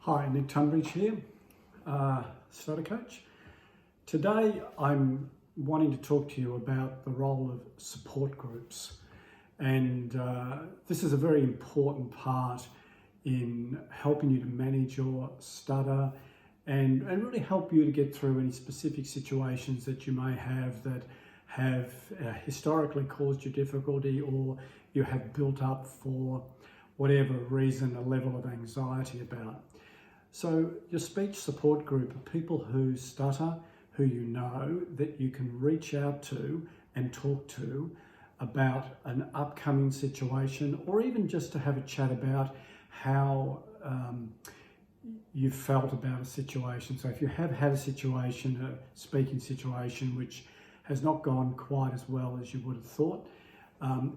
Hi, Nick Tunbridge here, stutter coach. Today I'm wanting to talk to you about the role of support groups, and this is a very important part in helping you to manage your stutter and really help you to get through any specific situations that you may have that have historically caused you difficulty, or you have built up for whatever reason a level of anxiety about. So your speech support group are people who stutter, who you know that you can reach out to and talk to about an upcoming situation, or even just to have a chat about how you felt about a situation. So if you have had a situation, a speaking situation, which has not gone quite as well as you would have thought,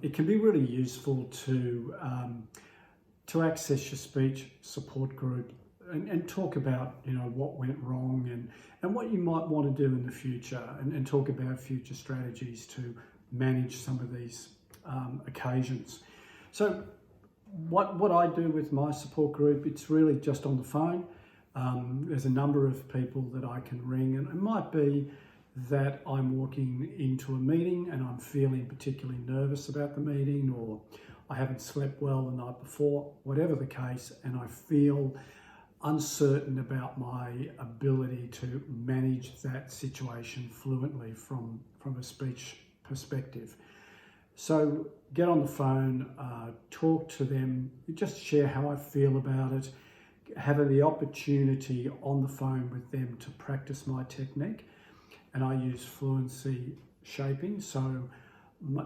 it can be really useful to access your speech support group and talk about, what went wrong and what you might want to do in the future, and talk about future strategies to manage some of these occasions. So what I do with my support group, it's really just on the phone. There's a number of people that I can ring, and it might be that I'm walking into a meeting and I'm feeling particularly nervous about the meeting, or I haven't slept well the night before, whatever the case, and I feel uncertain about my ability to manage that situation fluently from a speech perspective. So get on the phone, talk to them, just share how I feel about it, have the opportunity on the phone with them to practice my technique. And I use fluency shaping, so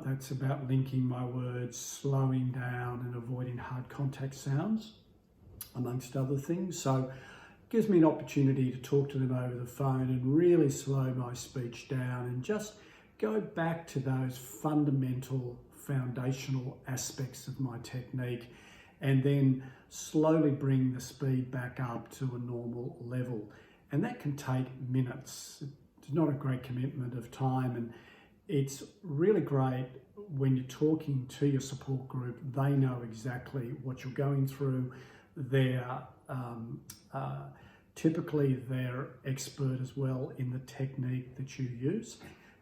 that's about linking my words, slowing down and avoiding hard contact sounds, amongst other things. So it gives me an opportunity to talk to them over the phone and really slow my speech down and just go back to those fundamental, foundational aspects of my technique, and then slowly bring the speed back up to a normal level. And that can take minutes. It's not a great commitment of time, and it's really great when you're talking to your support group. They know exactly what you're going through. They're typically they're expert as well in the technique that you use,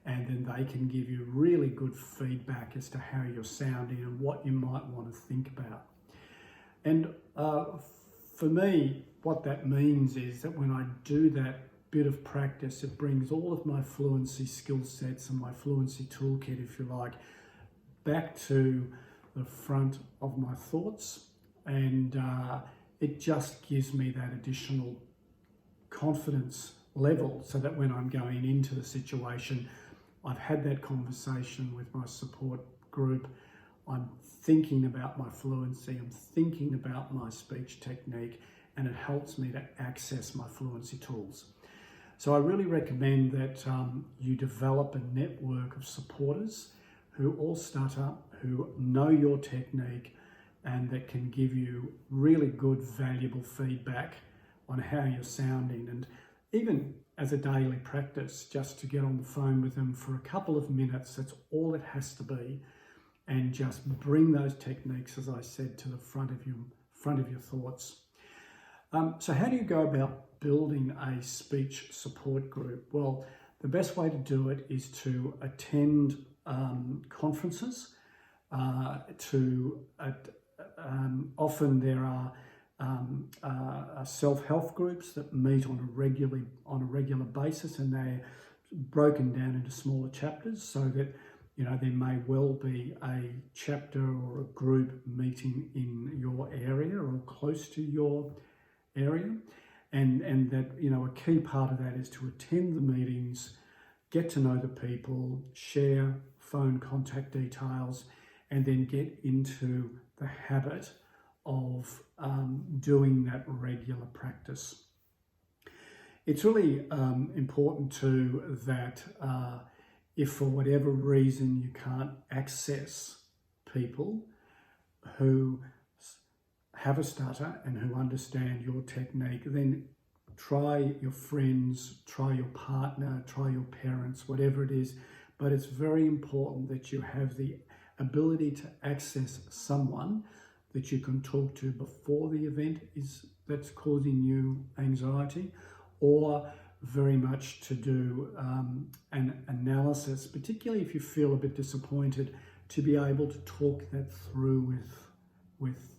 and then they can give you really good feedback as to how you're sounding and what you might want to think about. And for me, what that means is that when I do that bit of practice, it brings all of my fluency skill sets and my fluency toolkit, if you like, back to the front of my thoughts, and it just gives me that additional confidence level, so that when I'm going into the situation, I've had that conversation with my support group, I'm thinking about my fluency, I'm thinking about my speech technique, and it helps me to access my fluency tools. So I really recommend that you develop a network of supporters who all stutter, who know your technique, and that can give you really good, valuable feedback on how you're sounding. And even as a daily practice, just to get on the phone with them for a couple of minutes, that's all it has to be, and just bring those techniques, as I said, to the front of your thoughts. So how do you go about building a speech support group? Well, the best way to do it is to attend conferences. Often there are self-help groups that meet on a regular basis, and they're broken down into smaller chapters, so that there may well be a chapter or a group meeting in your area or close to your area, and that a key part of that is to attend the meetings, get to know the people, share phone contact details, and then get into the habit of doing that regular practice. It's really important too that if for whatever reason you can't access people who have a stutter and who understand your technique, then try your friends, try your partner, try your parents, whatever it is. But it's very important that you have the ability to access someone that you can talk to before the event is that's causing you anxiety, or very much to do an analysis, particularly if you feel a bit disappointed, to be able to talk that through with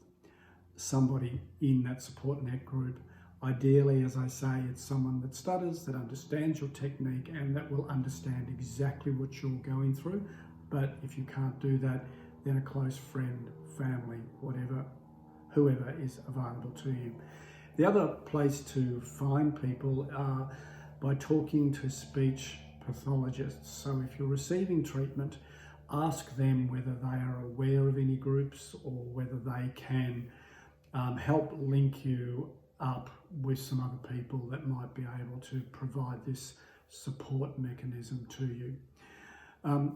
somebody in that support net group. Ideally, as I say, it's someone that stutters, that understands your technique, and that will understand exactly what you're going through. But if you can't do that, then a close friend, family, whoever is available to you. The other place to find people are by talking to speech pathologists. So if you're receiving treatment, ask them whether they are aware of any groups or whether they can help link you up with some other people that might be able to provide this support mechanism to you.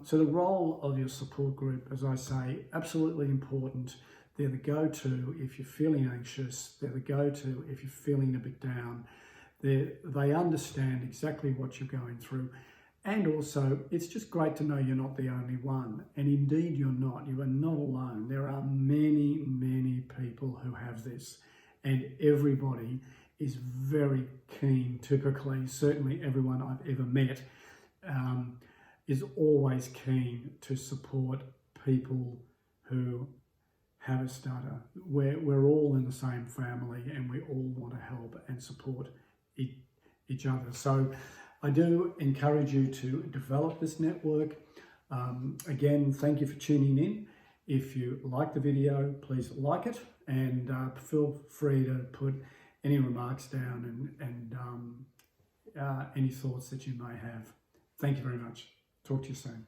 So the role of your support group, as I say, absolutely important. They're the go-to if you're feeling anxious. They're the go-to if you're feeling a bit down. They understand exactly what you're going through. And also, it's just great to know you're not the only one. And indeed, you're not. You are not alone. There are many, many people who have this. And everybody is very keen, typically, certainly everyone I've ever met, is always keen to support people who have a stutter. We're all in the same family and we all want to help and support each other. So I do encourage you to develop this network. Again, thank you for tuning in. If you like the video, please like it, and feel free to put any remarks down and any thoughts that you may have. Thank you very much. Talk to you soon.